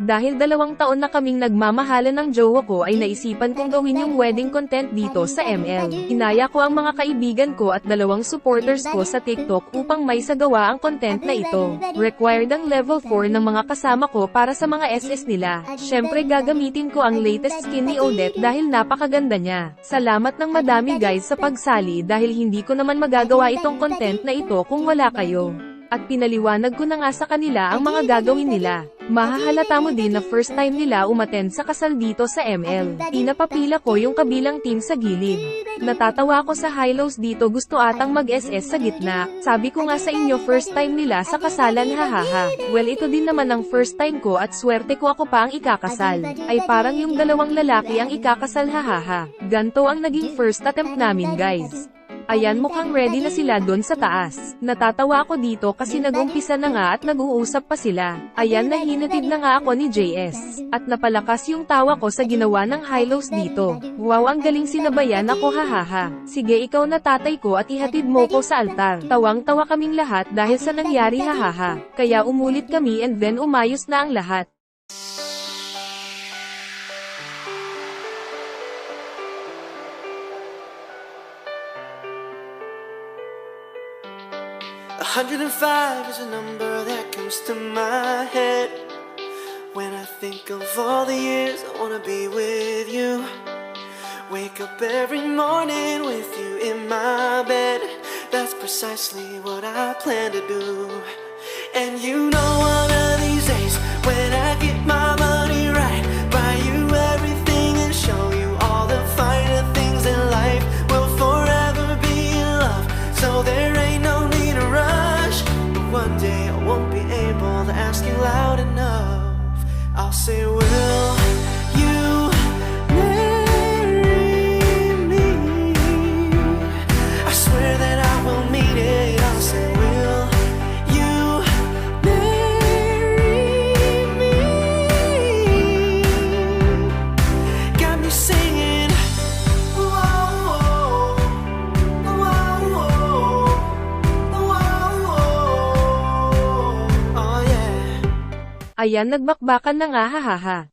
Dahil 2 taon na kaming nagmamahalan ng jowa ko ay naisipan kong gawin yung wedding content dito sa ML. Inaya ko ang mga kaibigan ko at 2 supporters ko sa TikTok upang may sagawa ang content na ito. Required ang level 4 ng mga kasama ko para sa mga SS nila. Syempre gagamitin ko ang latest skin ni Odette dahil napakaganda niya. Salamat ng madami guys sa pagsali dahil hindi ko naman magagawa itong content na ito kung wala kayo. At pinaliwanag ko na nga sa kanila ang mga gagawin nila. Mahahalata mo din na first time nila umattend sa kasal dito sa ML. Pinapapila ko yung kabilang team sa gilid. Natatawa ko sa high-lows dito, gusto atang mag-SS sa gitna. Sabi ko nga sa inyo first time nila sa kasalan, hahaha. Well, ito din naman ang first time ko at swerte ko ako pa ang ikakasal. Ay parang yung 2 lalaki ang ikakasal, hahaha. Ganto ang naging first attempt namin guys. Ayan, mukhang ready na sila doon sa taas. Natatawa ako dito kasi nag-umpisa na nga at nag-uusap pa sila. Ayan, nahinatid na nga ako ni JS. At napalakas yung tawa ko sa ginawa ng high-lows dito. Wow, ang galing, sinabayan ako, hahaha. Sige, ikaw na tatay ko at ihatid mo ko sa altar. Tawang-tawa kaming lahat dahil sa nangyari, hahaha. Kaya umulit kami and then umayos na ang lahat. A 105 is a number that comes to my head when I think of all the years I wanna be with you. Wake up every morning with you in my bed. That's precisely what I plan to do. And you know one of these days when I get my money right, buy you everything and show you all the finer things in life. We'll forever be in love, so there ain't no need to rush. But one day I won't be able to ask you loud enough. I'll say, will you marry me? I swear that I will mean it. I'll say, will you marry me? Got me singing, whoa, whoa, whoa, oh yeah. Ayan, nagbakbakan na nga, hahaha.